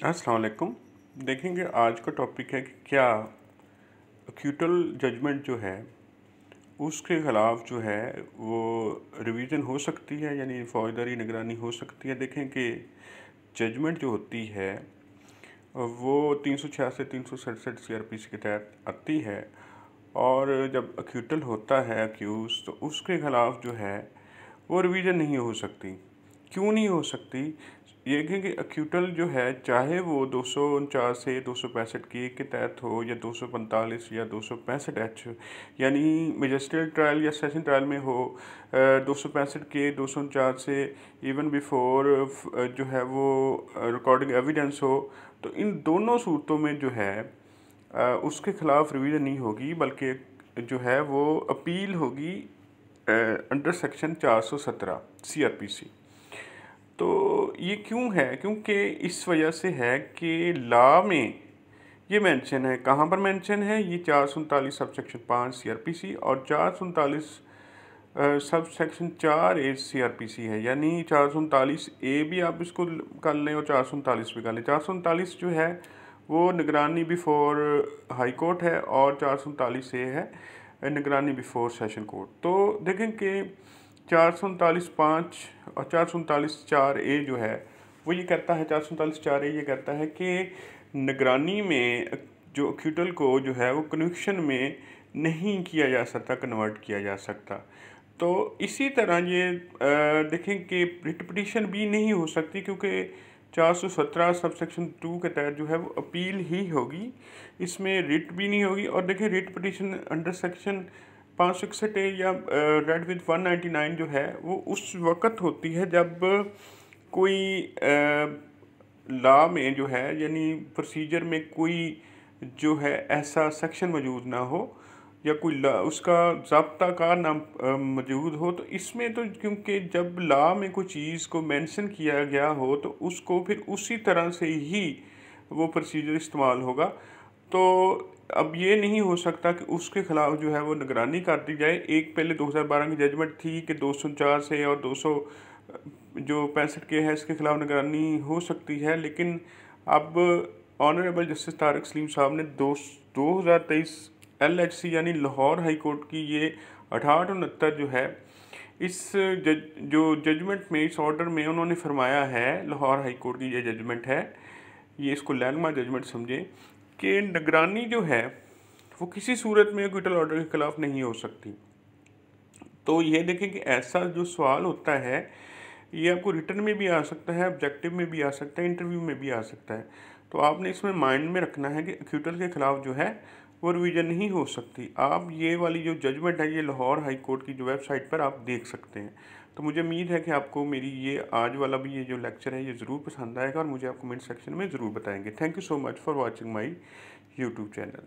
अस्सलाम वालेकुम। देखेंगे आज का टॉपिक है कि क्या एक्यूटल जजमेंट जो है उसके ख़िलाफ़ जो है वो रिवीजन हो सकती है, यानी फ़ौजदारी निगरानी हो सकती है। देखें कि जजमेंट जो होती है वो 366 367 CRPC के तहत आती है, और जब एक्यूटल होता है अक्यूज़ तो उसके ख़िलाफ़ जो है वो रिवीजन नहीं हो सकती। क्यों नहीं हो सकती? ये कि एक्यूटल जो है, चाहे वो 249 से 265 के तहत हो या 245 या 265 H, यानी मैजिस्ट्रेट ट्रायल या सेशन ट्रायल में हो, 265 के 249 से इवन बिफोर जो है वो रिकॉर्डिंग एविडेंस हो, तो इन दोनों सूरतों में जो है उसके ख़िलाफ़ रिवीजन नहीं होगी, बल्कि जो है वो अपील होगी अंडर सेक्शन 417 CRPC। तो ये क्यों है? क्योंकि इस वजह से है कि लॉ में ये मेंशन है। कहाँ पर मेंशन है? ये 447 सब सेक्शन 5 CRPC और 447 सब सेक्शन 4A CRPC है, यानी 447A भी आप इसको कर लें और 447 भी कर लें। 447 जो है वो निगरानी बिफोर हाई कोर्ट है और 447A है निगरानी बिफोर सेशन कोर्ट। तो देखें कि 447(5) और 447(4)A जो है वो ये कहता है, 447(4)A ये कहता है कि निगरानी में जो एक्यूटल को जो है वो कन्विक्शन में नहीं किया जा सकता, कन्वर्ट किया जा सकता। तो इसी तरह ये देखें कि रिट पिटीशन भी नहीं हो सकती, क्योंकि 417 सब सेक्शन 2 के तहत जो है वो अपील ही होगी, इसमें रिट भी नहीं होगी। और देखिए writ petition under section 561A या रेड विद 199 जो है वो उस वक़्त होती है जब कोई लॉ में जो है, यानी प्रोसीजर में कोई जो है ऐसा सेक्शन मौजूद ना हो या कोई उसका ज़ाब्ता कार ना मौजूद हो। तो इसमें तो क्योंकि जब लॉ में कोई चीज़ को मेंशन किया गया हो तो उसको फिर उसी तरह से ही वो प्रोसीजर इस्तेमाल होगा। तो अब ये नहीं हो सकता कि उसके ख़िलाफ़ जो है वो निगरानी कर दी जाए। एक पहले 2012 की जजमेंट थी कि 204 से और 200 जो 65 के है इसके ख़िलाफ़ निगरानी हो सकती है, लेकिन अब ऑनरेबल जस्टिस तारिक सलीम साहब ने 2023 LHC यानी लाहौर हाई कोर्ट की ये 6869 जो है इस जो जजमेंट में, इस ऑर्डर में उन्होंने फरमाया है, लाहौर हाई कोर्ट की ये जजमेंट है, ये इसको लैंडमार्क जजमेंट समझें कि निगरानी जो है वो किसी सूरत में एक्यूटल ऑर्डर के ख़िलाफ़ नहीं हो सकती। तो ये देखें कि ऐसा जो सवाल होता है ये आपको रिटर्न में भी आ सकता है, ऑब्जेक्टिव में भी आ सकता है, इंटरव्यू में भी आ सकता है। तो आपने इसमें माइंड में रखना है कि एक्यूटल के ख़िलाफ़ जो है वो रिवीजन नहीं हो सकती। आप ये वाली जो जजमेंट है ये लाहौर हाई कोर्ट की जो वेबसाइट पर आप देख सकते हैं। तो मुझे उम्मीद है कि आपको मेरी ये आज वाला भी ये जो लेक्चर है ये ज़रूर पसंद आएगा और मुझे आप कमेंट सेक्शन में ज़रूर बताएंगे। Thank you so much for watching my YouTube channel.